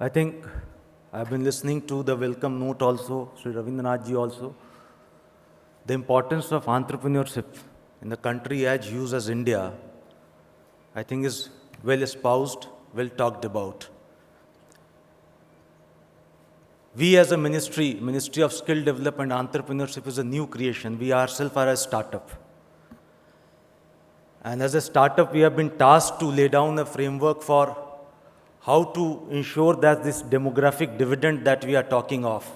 I think I've been listening to the welcome note also, Sri Ravindranath ji also. The importance of entrepreneurship in a country as huge as India, I think is well espoused, well talked about. We as a Ministry of Skill Development and Entrepreneurship is a new creation. We ourselves are a startup. And as a startup, we have been tasked to lay down a framework for how to ensure that this demographic dividend that we are talking of,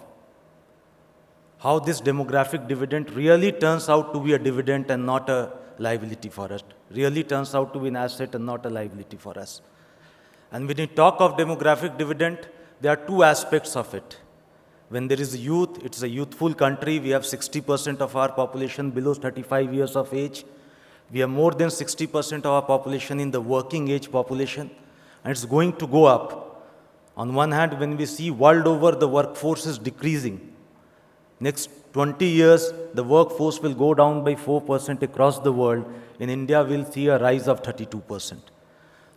how this demographic dividend really turns out to be a dividend and not a liability for us, really turns out to be an asset and not a liability for us. And when we talk of demographic dividend, there are two aspects of it. When there is youth, it's a youthful country. We have 60% of our population below 35 years of age. We have more than 60% of our population in the working age population, and it's going to go up. On one hand, when we see world over the workforce is decreasing, next 20 years, the workforce will go down by 4% across the world. In India, we'll see a rise of 32%.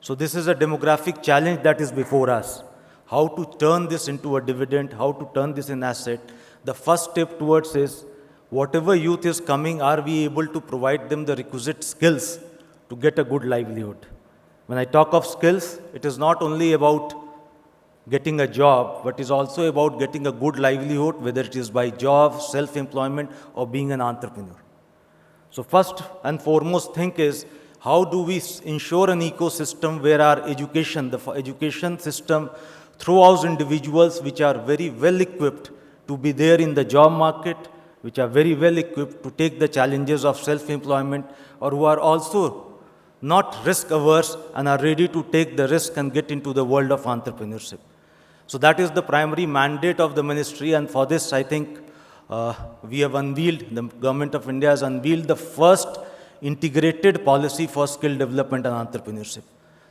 So this is a demographic challenge that is before us. How to turn this into a dividend, how to turn this in asset. The first step towards is, whatever youth is coming, are we able to provide them the requisite skills to get a good livelihood? When I talk of skills, it is not only about getting a job, but is also about getting a good livelihood, whether it is by job, self-employment, or being an entrepreneur. So first and foremost thing is, how do we ensure an ecosystem where our education, the education system, throws individuals which are very well equipped to be there in the job market, which are very well equipped to take the challenges of self-employment, or who are also not risk averse and are ready to take the risk and get into the world of entrepreneurship. So that is the primary mandate of the ministry, and for this I think we have unveiled, the Government of India has unveiled the first integrated policy for skill development and entrepreneurship.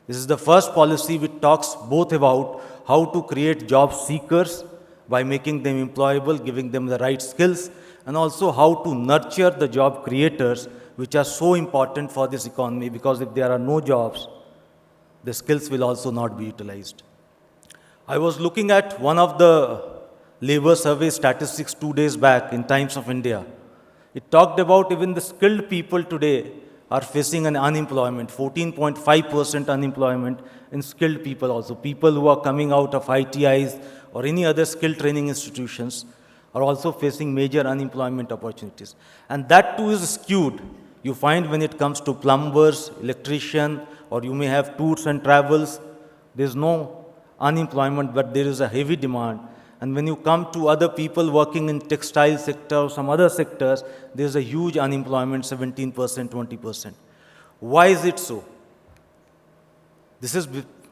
This is the first policy which talks both about how to create job seekers by making them employable, giving them the right skills, and also how to nurture the job creators, which are so important for this economy, because if there are no jobs, the skills will also not be utilized. I was looking at one of the labor survey statistics 2 days back in Times of India. It talked about even the skilled people today are facing an unemployment, 14.5% unemployment in skilled people also. People who are coming out of ITIs or any other skill training institutions are also facing major unemployment opportunities. And that too is skewed. You find when it comes to plumbers, electrician, or you may have tours and travels, there's no unemployment, but there is a heavy demand. And when you come to other people working in textile sector or some other sectors, there's a huge unemployment, 17%, 20%. Why is it so? This is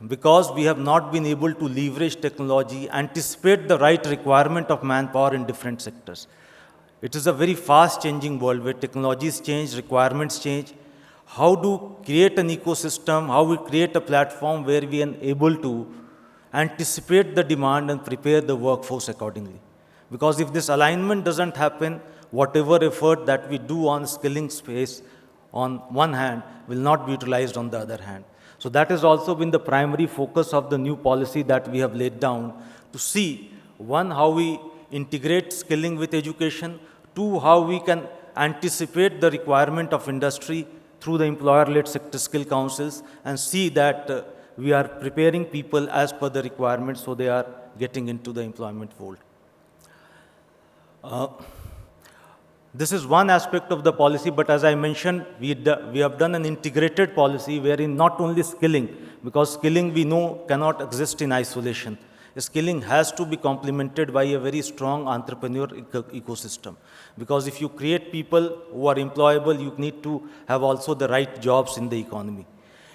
because we have not been able to leverage technology, anticipate the right requirement of manpower in different sectors. It is a very fast changing world where technologies change, requirements change. How to create an ecosystem, how we create a platform where we are able to anticipate the demand and prepare the workforce accordingly. Because if this alignment doesn't happen, whatever effort that we do on skilling space on one hand will not be utilized on the other hand. So that has also been the primary focus of the new policy that we have laid down, to see, one, how we integrate skilling with education, two, how we can anticipate the requirement of industry through the employer-led sector skill councils, and see that we are preparing people as per the requirements so they are getting into the employment fold. This is one aspect of the policy, but as I mentioned, we have done an integrated policy wherein not only skilling, because skilling we know cannot exist in isolation. Skilling has to be complemented by a very strong entrepreneur ecosystem. Because if you create people who are employable, you need to have also the right jobs in the economy.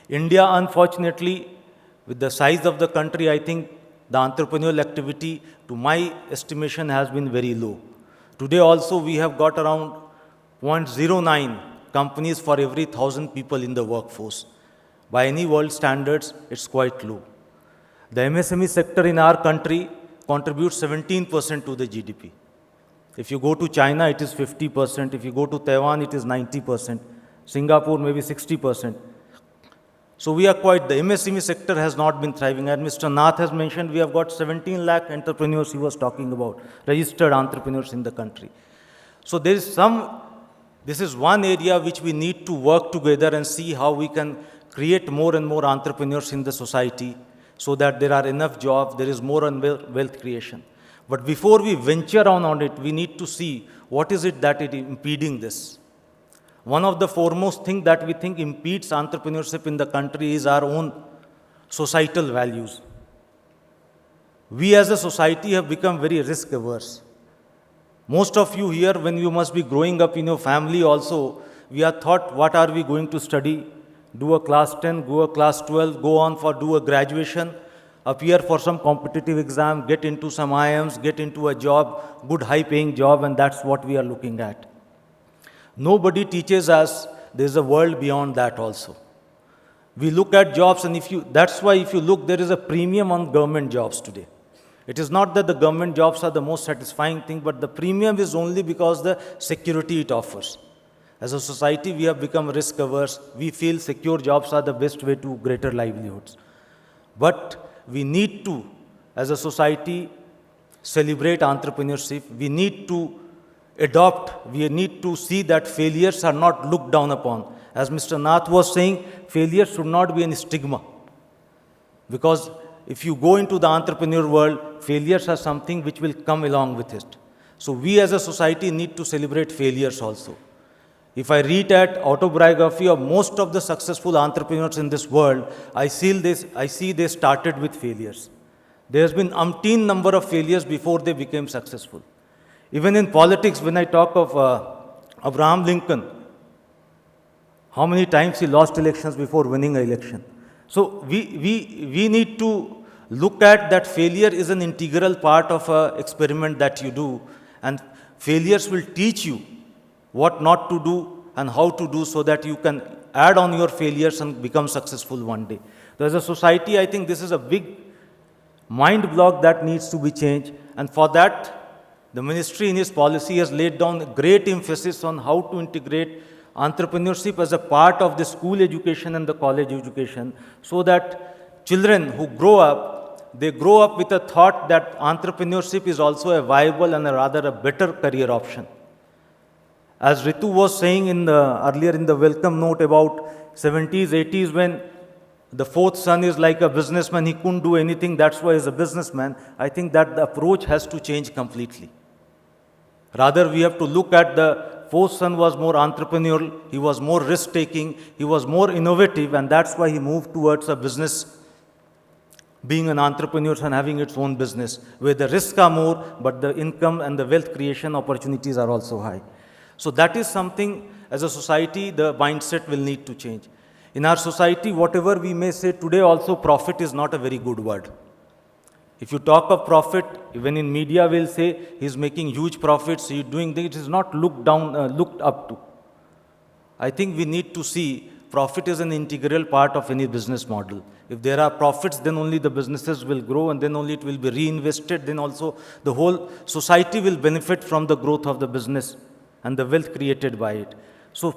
India, unfortunately, with the size of the country, I think the entrepreneurial activity, to my estimation, has been very low. Today also, we have got around 0.09 companies for every 1,000 people in the workforce. By any world standards, it's quite low. The MSME sector in our country contributes 17% to the GDP. If you go to China, it is 50%. If you go to Taiwan, it is 90%. Singapore, maybe 60%. So we are quite, the MSME sector has not been thriving. And Mr. Nath has mentioned we have got 17 lakh entrepreneurs he was talking about, registered entrepreneurs in the country. So there is this is one area which we need to work together and see how we can create more and more entrepreneurs in the society so that there are enough jobs, there is more wealth creation. But before we venture on it, we need to see what is it that is impeding this. One of the foremost things that we think impedes entrepreneurship in the country is our own societal values. We as a society have become very risk averse. Most of you here, when you must be growing up in your family also, we are taught what are we going to study, do a class 10, go a class 12, go on for do a graduation, appear for some competitive exam, get into some IIMs, get into a job, good high paying job, and that's what we are looking at. Nobody teaches us there is a world beyond that also. We look at jobs, and that's why if you look, there is a premium on government jobs today. It is not that the government jobs are the most satisfying thing, but the premium is only because the security it offers. As a society, we have become risk averse. We feel secure jobs are the best way to greater livelihoods. But we need to, as a society, celebrate entrepreneurship. We need to adopt, we need to see that failures are not looked down upon. As Mr. Nath was saying, failure should not be a stigma. Because if you go into the entrepreneur world, failures are something which will come along with it. So we as a society need to celebrate failures also. If I read at autobiography of most of the successful entrepreneurs in this world, I see they started with failures. There has been umpteen number of failures before they became successful. Even in politics, when I talk of Abraham Lincoln, how many times he lost elections before winning an election. So we need to look at that failure is an integral part of an experiment that you do, and failures will teach you what not to do and how to do so that you can add on your failures and become successful one day. So as a society, I think this is a big mind block that needs to be changed, and for that, the ministry in its policy has laid down great emphasis on how to integrate entrepreneurship as a part of the school education and the college education, so that children who grow up, they grow up with a thought that entrepreneurship is also a viable and a better career option. As Ritu was saying earlier in the welcome note about 70s, 80s, when the fourth son is like a businessman, he couldn't do anything, that's why he's a businessman. I think that the approach has to change completely. Rather, we have to look at the fourth son was more entrepreneurial, he was more risk-taking, he was more innovative, and that's why he moved towards a business, being an entrepreneur and having its own business, where the risks are more, but the income and the wealth creation opportunities are also high. So that is something, as a society, the mindset will need to change. In our society, whatever we may say today also, profit is not a very good word. If you talk of profit, even in media will say he's making huge profits, he's doing this, it is not looked up to. I think we need to see profit is an integral part of any business model. If there are profits, then only the businesses will grow, and then only it will be reinvested, then also the whole society will benefit from the growth of the business and the wealth created by it. So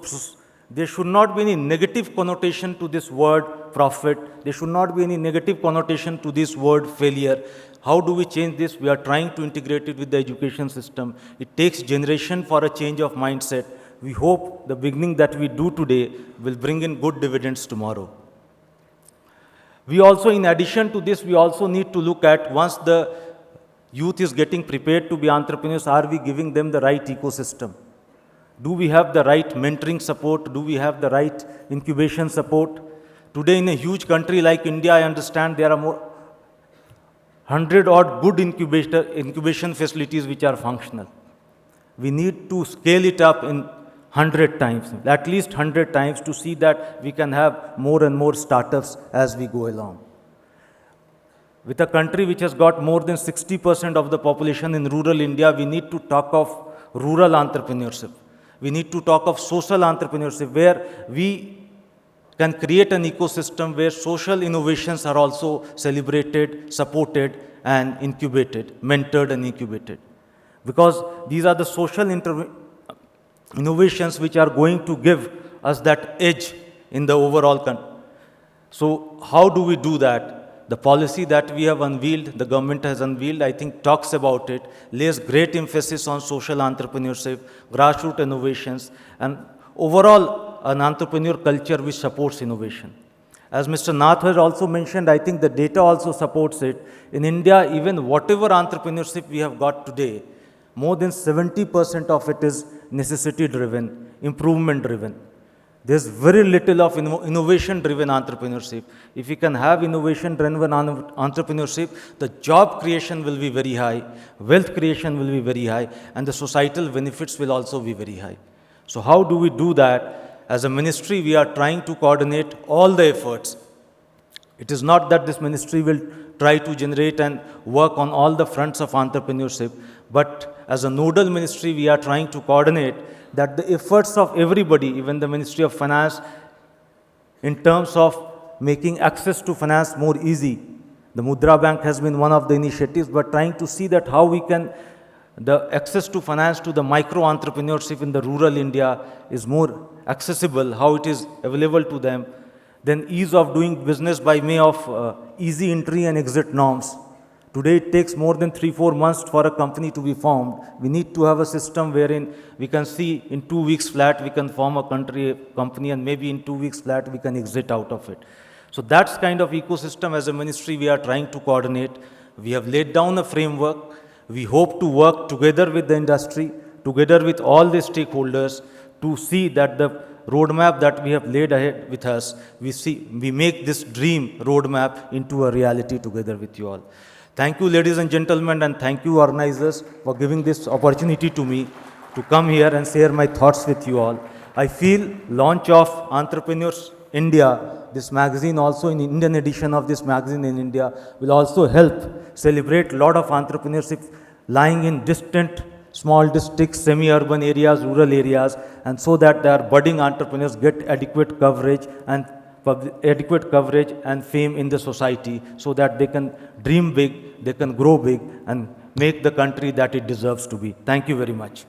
there should not be any negative connotation to this word profit. There should not be any negative connotation to this word failure. How do we change this? We are trying to integrate it with the education system. It takes generation for a change of mindset. We hope the beginning that we do today will bring in good dividends tomorrow. We also, in addition to this, we also need to look at, once the youth is getting prepared to be entrepreneurs, are we giving them the right ecosystem? Do we have the right mentoring support? Do we have the right incubation support? Today, in a huge country like India, I understand there are more 100 odd good incubation facilities which are functional. We need to scale it up in 100 times, at least 100 times, to see that we can have more and more startups as we go along. With a country which has got more than 60% of the population in rural India, we need to talk of rural entrepreneurship. We need to talk of social entrepreneurship, where we can create an ecosystem where social innovations are also celebrated, supported, and incubated, mentored and incubated. Because these are the social innovations which are going to give us that edge in the overall country. So how do we do that? The policy that we have unveiled, the government has unveiled, I think talks about it, lays great emphasis on social entrepreneurship, grassroots innovations, and overall an entrepreneur culture which supports innovation. As Mr. Nath has also mentioned, I think the data also supports it. In India, even whatever entrepreneurship we have got today, more than 70% of it is necessity driven, improvement driven. There's very little of innovation driven entrepreneurship. If we can have innovation driven entrepreneurship, the job creation will be very high, wealth creation will be very high, and the societal benefits will also be very high. So how do we do that? As a ministry, we are trying to coordinate all the efforts. It is not that this ministry will try to generate and work on all the fronts of entrepreneurship, but as a nodal ministry, we are trying to coordinate that the efforts of everybody, even the Ministry of Finance, in terms of making access to finance more easy. The Mudra Bank has been one of the initiatives, but trying to see that how we can, the access to finance to the micro entrepreneurship in the rural India is more accessible, how it is available to them. Then ease of doing business by way of easy entry and exit norms. Today it takes more than 3-4 months for a company to be formed. We need to have a system wherein we can see in 2 weeks flat we can form a company, and maybe in 2 weeks flat we can exit out of it. So that's kind of ecosystem as a ministry we are trying to coordinate. We have laid down a framework. We hope to work together with the industry, together with all the stakeholders to see that the roadmap that we have laid ahead with us, we make this dream roadmap into a reality together with you all. Thank you, ladies and gentlemen, and thank you, organizers, for giving this opportunity to me to come here and share my thoughts with you all. I feel launch of Entrepreneurs India, this magazine also in Indian edition of this magazine in India, will also help celebrate a lot of entrepreneurship lying in distant small districts, semi-urban areas, rural areas, and so that their budding entrepreneurs get adequate coverage and fame in the society, so that they can dream big, they can grow big, and make the country that it deserves to be. Thank you very much.